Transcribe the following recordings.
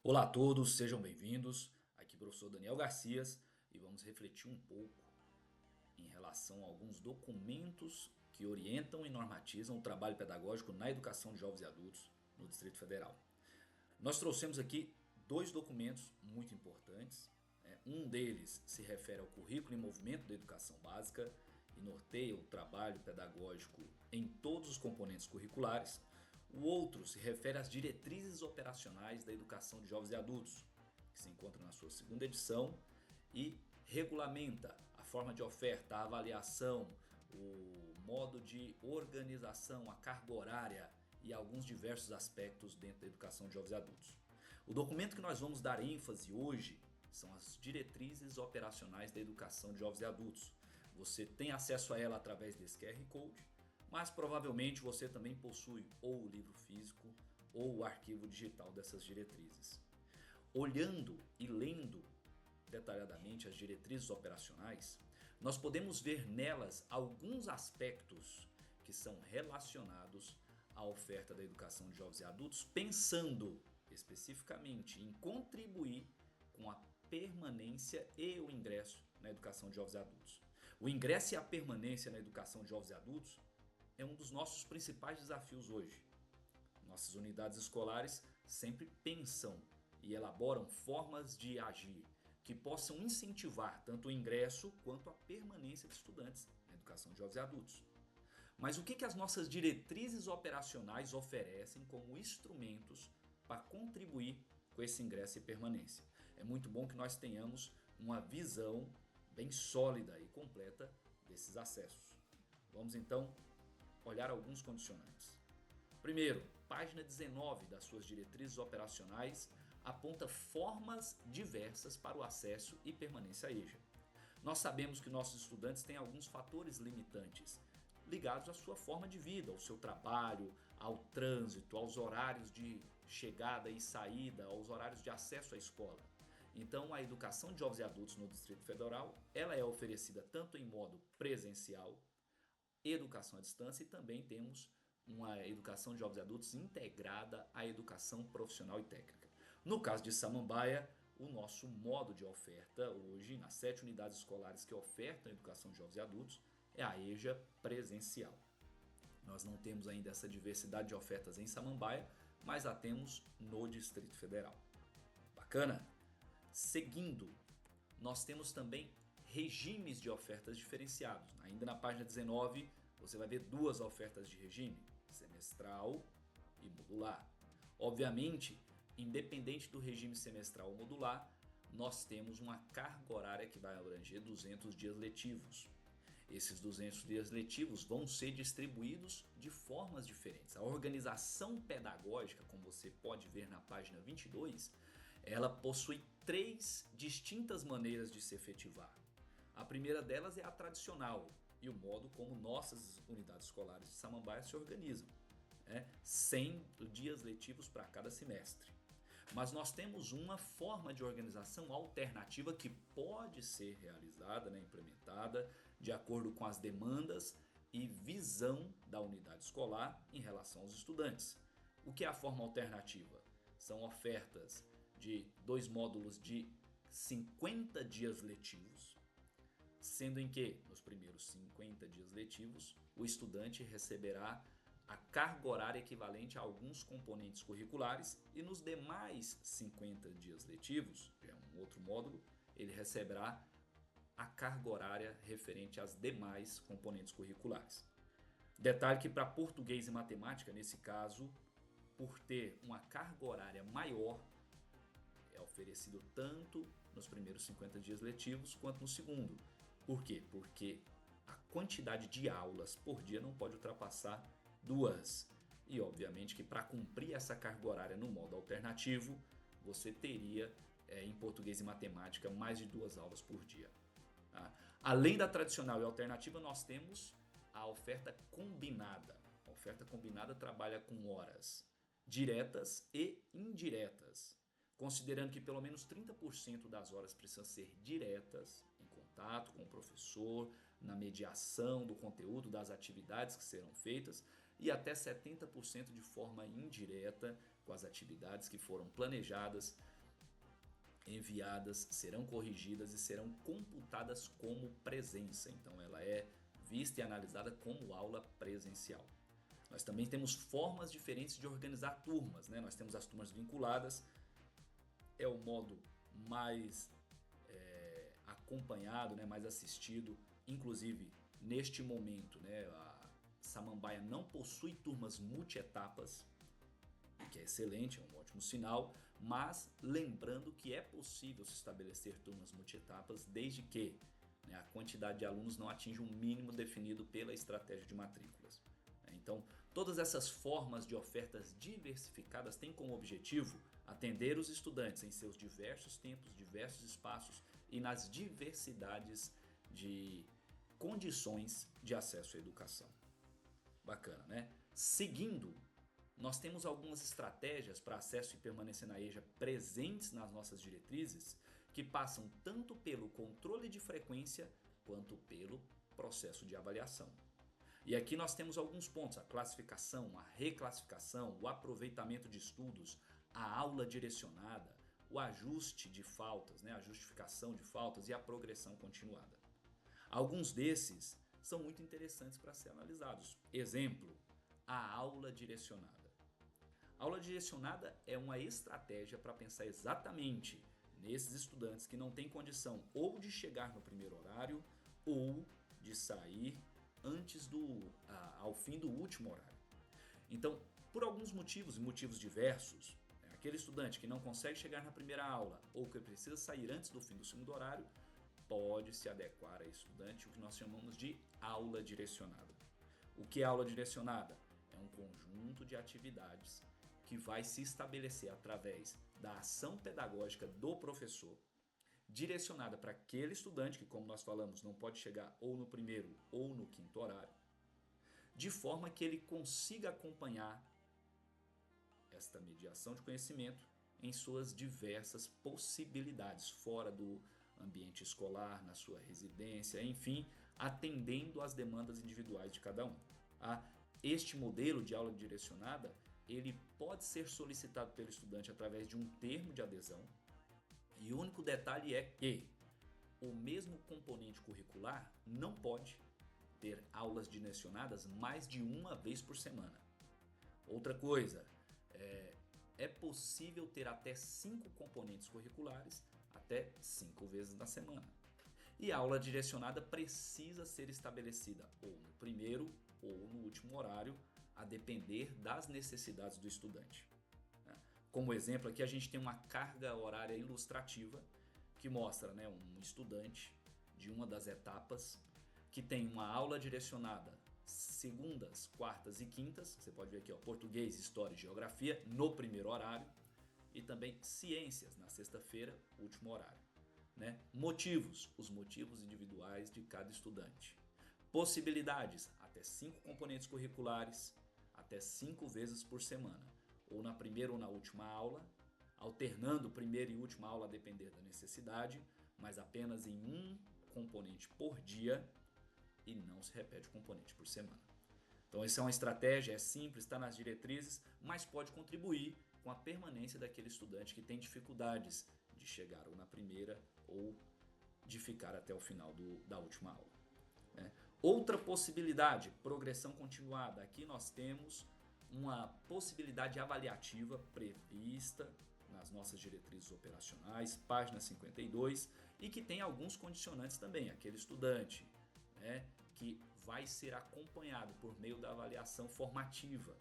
Olá a todos, sejam bem-vindos. Aqui é o professor Daniel Garcias e vamos refletir um pouco em relação a alguns documentos que orientam e normatizam o trabalho pedagógico na educação de jovens e adultos no Distrito Federal. Nós trouxemos aqui dois documentos muito importantes. Um deles se refere ao currículo em movimento da educação básica e norteia o trabalho pedagógico em todos os componentes curriculares. O outro se refere às diretrizes operacionais da educação de jovens e adultos, que se encontra na sua segunda edição e regulamenta a forma de oferta, a avaliação, o modo de organização, a carga horária e alguns diversos aspectos dentro da educação de jovens e adultos. O documento que nós vamos dar ênfase hoje são as diretrizes operacionais da educação de jovens e adultos. Você tem acesso a ela através desse QR Code, mas provavelmente você também possui ou o livro físico ou o arquivo digital dessas diretrizes. Olhando e lendo detalhadamente as diretrizes operacionais, nós podemos ver nelas alguns aspectos que são relacionados à oferta da educação de jovens e adultos, pensando especificamente em contribuir com a permanência e o ingresso na educação de jovens e adultos. O ingresso e a permanência na educação de jovens e adultos é um dos nossos principais desafios hoje. Nossas unidades escolares sempre pensam e elaboram formas de agir que possam incentivar tanto o ingresso quanto a permanência de estudantes na educação de jovens e adultos. Mas o que as nossas diretrizes operacionais oferecem como instrumentos para contribuir com esse ingresso e permanência? É muito bom que nós tenhamos uma visão bem sólida e completa desses acessos. Vamos então olhar alguns condicionantes. Primeiro, página 19 das suas diretrizes operacionais aponta formas diversas para o acesso e permanência à EJA. Nós sabemos que nossos estudantes têm alguns fatores limitantes ligados à sua forma de vida, ao seu trabalho, ao trânsito, aos horários de chegada e saída, aos horários de acesso à escola. Então, a educação de jovens e adultos no Distrito Federal, ela é oferecida tanto em modo presencial, educação à distância, e também temos uma educação de jovens e adultos integrada à educação profissional e técnica. No caso de Samambaia, o nosso modo de oferta hoje, nas 7 unidades escolares que ofertam a educação de jovens e adultos, é a EJA presencial. Nós não temos ainda essa diversidade de ofertas em Samambaia, mas a temos no Distrito Federal. Bacana? Seguindo, nós temos também regimes de ofertas diferenciados. Ainda na página 19, você vai ver duas ofertas de regime, semestral e modular. Obviamente, independente do regime semestral ou modular, nós temos uma carga horária que vai abranger 200 dias letivos. Esses 200 dias letivos vão ser distribuídos de formas diferentes. A organização pedagógica, como você pode ver na página 22, ela possui 3 distintas maneiras de se efetivar. A primeira delas é a tradicional e o modo como nossas unidades escolares de Samambaia se organizam, 100 dias letivos para cada semestre. Mas nós temos uma forma de organização alternativa que pode ser realizada, implementada, de acordo com as demandas e visão da unidade escolar em relação aos estudantes. O que é a forma alternativa? São ofertas de 2 módulos de 50 dias letivos, sendo em que, nos primeiros 50 dias letivos, o estudante receberá a carga horária equivalente a alguns componentes curriculares e nos demais 50 dias letivos, que é um outro módulo, ele receberá a carga horária referente às demais componentes curriculares. Detalhe que para português e matemática, nesse caso, por ter uma carga horária maior, é oferecido tanto nos primeiros 50 dias letivos quanto no segundo. Por quê? Porque a quantidade de aulas por dia não pode ultrapassar 2. E obviamente que para cumprir essa carga horária no modo alternativo, você teria em português e matemática mais de 2 aulas por dia. Tá? Além da tradicional e alternativa, nós temos a oferta combinada. A oferta combinada trabalha com horas diretas e indiretas, considerando que pelo menos 30% das horas precisam ser diretas, em contato com o professor, na mediação do conteúdo das atividades que serão feitas, e até 70% de forma indireta, com as atividades que foram planejadas enviadas, serão corrigidas e serão computadas como presença. Então ela é vista e analisada como aula presencial. Nós também temos formas diferentes de organizar turmas, né? Nós temos as turmas vinculadas, é o modo mais acompanhado, né? Mais assistido. Inclusive, neste momento, né? A Samambaia não possui turmas multietapas, que é excelente, é um ótimo sinal, mas lembrando que é possível se estabelecer turmas multietapas desde que, né, a quantidade de alunos não atinja um mínimo definido pela estratégia de matrículas. Então, todas essas formas de ofertas diversificadas têm como objetivo atender os estudantes em seus diversos tempos, diversos espaços e nas diversidades de condições de acesso à educação. Bacana, né? Seguindo, nós temos algumas estratégias para acesso e permanência na EJA presentes nas nossas diretrizes que passam tanto pelo controle de frequência quanto pelo processo de avaliação. E aqui nós temos alguns pontos: a classificação, a reclassificação, o aproveitamento de estudos, a aula direcionada, o ajuste de faltas, né, a justificação de faltas e a progressão continuada. Alguns desses são muito interessantes para ser analisados. Exemplo, a aula direcionada. A aula direcionada é uma estratégia para pensar exatamente nesses estudantes que não têm condição ou de chegar no primeiro horário ou de sair antes ao fim do último horário. Então, por alguns motivos, e motivos diversos, aquele estudante que não consegue chegar na primeira aula ou que precisa sair antes do fim do segundo horário, pode se adequar a estudante, o que nós chamamos de aula direcionada. O que é aula direcionada? É um conjunto de atividades que vai se estabelecer através da ação pedagógica do professor, direcionada para aquele estudante que, como nós falamos, não pode chegar ou no primeiro ou no quinto horário, de forma que ele consiga acompanhar esta mediação de conhecimento em suas diversas possibilidades, fora do ambiente escolar, na sua residência, enfim, atendendo às demandas individuais de cada um. Este modelo de aula direcionada, ele pode ser solicitado pelo estudante através de um termo de adesão, e o único detalhe é que o mesmo componente curricular não pode ter aulas direcionadas mais de uma vez por semana. Outra coisa, é possível ter até 5 componentes curriculares até 5 vezes na semana. E a aula direcionada precisa ser estabelecida ou no primeiro ou no último horário, a depender das necessidades do estudante. Como exemplo, aqui a gente tem uma carga horária ilustrativa que mostra, né, um estudante de uma das etapas que tem uma aula direcionada segundas, quartas e quintas. Você pode ver aqui, ó, português, história e geografia no primeiro horário, e também ciências na sexta-feira, último horário. Né? Motivos, os motivos individuais de cada estudante. Possibilidades, até 5 componentes curriculares, até 5 vezes por semana, ou na primeira ou na última aula, alternando primeira e última aula a depender da necessidade, mas apenas em um componente por dia e não se repete o componente por semana. Então essa é uma estratégia, é simples, está nas diretrizes, mas pode contribuir com a permanência daquele estudante que tem dificuldades de chegar ou na primeira ou de ficar até o final da última aula. Outra possibilidade, progressão continuada. Aqui nós temos uma possibilidade avaliativa prevista nas nossas diretrizes operacionais, página 52, e que tem alguns condicionantes também. Aquele estudante, né, que vai ser acompanhado por meio da avaliação formativa,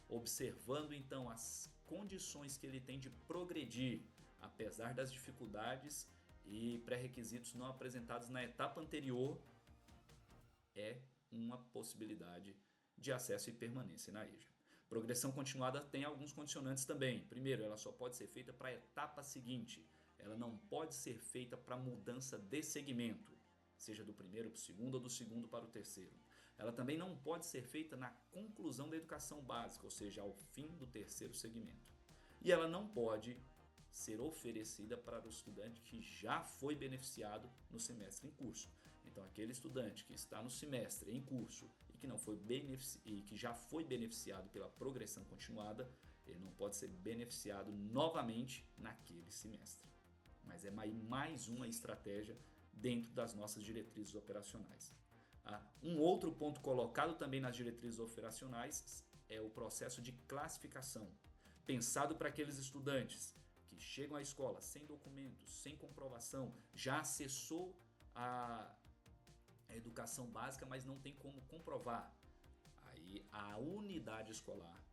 observando então as condições que ele tem de progredir, apesar das dificuldades e pré-requisitos não apresentados na etapa anterior, é uma possibilidade de acesso e permanência na EJA. Progressão continuada tem alguns condicionantes também. Primeiro, ela só pode ser feita para a etapa seguinte. Ela não pode ser feita para mudança de segmento, seja do primeiro para o segundo ou do segundo para o terceiro. Ela também não pode ser feita na conclusão da educação básica, ou seja, ao fim do terceiro segmento. E ela não pode ser oferecida para o estudante que já foi beneficiado no semestre em curso. Então, aquele estudante que está no semestre em curso e que não foi e que já foi beneficiado pela progressão continuada, ele não pode ser beneficiado novamente naquele semestre. mas é mais uma estratégia dentro das nossas diretrizes operacionais. Um outro ponto colocado também nas diretrizes operacionais é o processo de classificação, pensado para aqueles estudantes que chegam à escola sem documentos, sem comprovação, já acessou a educação básica, mas não tem como comprovar. Aí a unidade escolar,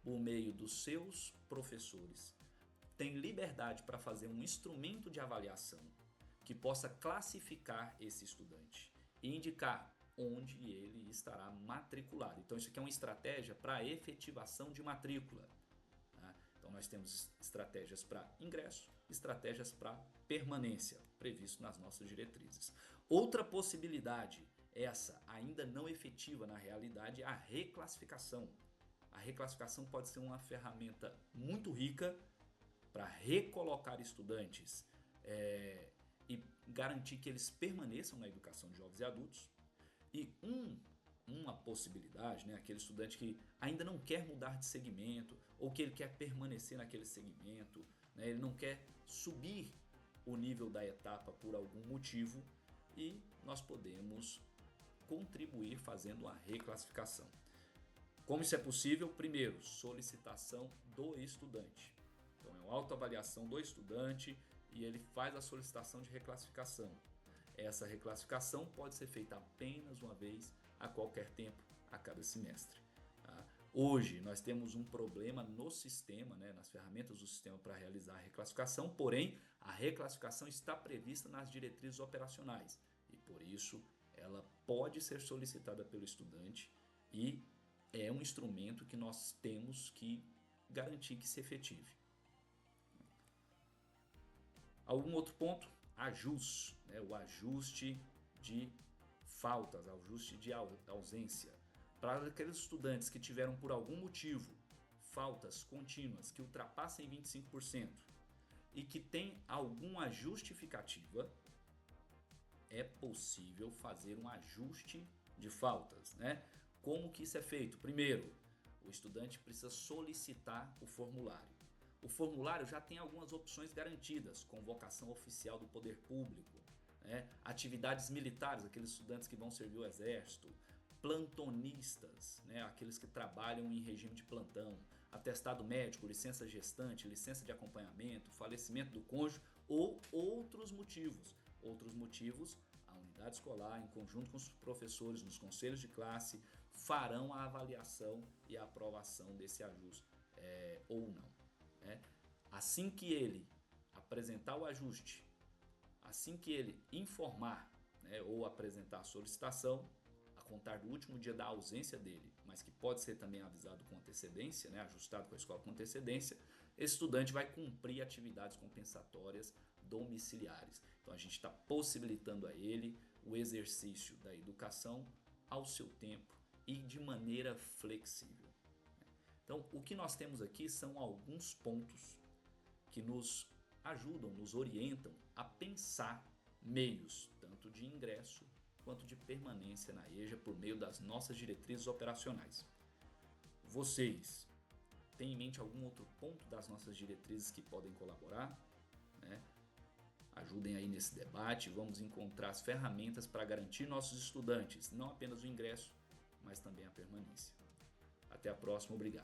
por meio dos seus professores, tem liberdade para fazer um instrumento de avaliação que possa classificar esse estudante e indicar onde ele estará matriculado. Então isso aqui é uma estratégia para efetivação de matrícula. Tá? Então nós temos estratégias para ingresso, estratégias para permanência, previsto nas nossas diretrizes. Outra possibilidade, essa ainda não efetiva na realidade, é a reclassificação. A reclassificação pode ser uma ferramenta muito rica para recolocar estudantes e garantir que eles permaneçam na educação de jovens e adultos. E uma possibilidade, né, aquele estudante que ainda não quer mudar de segmento ou que ele quer permanecer naquele segmento, né, ele não quer subir o nível da etapa por algum motivo, e nós podemos contribuir fazendo uma reclassificação. Como isso é possível? Primeiro, solicitação do estudante. Então é uma autoavaliação do estudante e ele faz a solicitação de reclassificação. Essa reclassificação pode ser feita apenas uma vez, a qualquer tempo, a cada semestre. Tá? Hoje nós temos um problema no sistema, né, nas ferramentas do sistema para realizar a reclassificação, porém a reclassificação está prevista nas diretrizes operacionais e por isso ela pode ser solicitada pelo estudante e é um instrumento que nós temos que garantir que se efetive. Algum outro ponto? Ajus, né? O ajuste de faltas, ajuste de ausência. Para aqueles estudantes que tiveram por algum motivo faltas contínuas que ultrapassem 25% e que tem alguma justificativa, é possível fazer um ajuste de faltas, né? Como que isso é feito? Primeiro, o estudante precisa solicitar o formulário. O formulário já tem algumas opções garantidas: convocação oficial do poder público, né? Atividades militares, aqueles estudantes que vão servir o exército, plantonistas, né? Aqueles que trabalham em regime de plantão, atestado médico, licença gestante, licença de acompanhamento, falecimento do cônjuge ou outros motivos. Outros motivos, a unidade escolar, em conjunto com os professores, nos conselhos de classe, farão a avaliação e a aprovação desse ajuste ou não. Assim que ele apresentar o ajuste, assim que ele informar, né, ou apresentar a solicitação, a contar do último dia da ausência dele, mas que pode ser também avisado com antecedência, né, ajustado com a escola com antecedência, esse estudante vai cumprir atividades compensatórias domiciliares. Então a gente está possibilitando a ele o exercício da educação ao seu tempo e de maneira flexível. Então o que nós temos aqui são alguns pontos que nos ajudam, nos orientam a pensar meios tanto de ingresso quanto de permanência na EJA por meio das nossas diretrizes operacionais. Vocês têm em mente algum outro ponto das nossas diretrizes que podem colaborar? Ajudem aí nesse debate, vamos encontrar as ferramentas para garantir nossos estudantes não apenas o ingresso, mas também a permanência. Até a próxima, obrigado.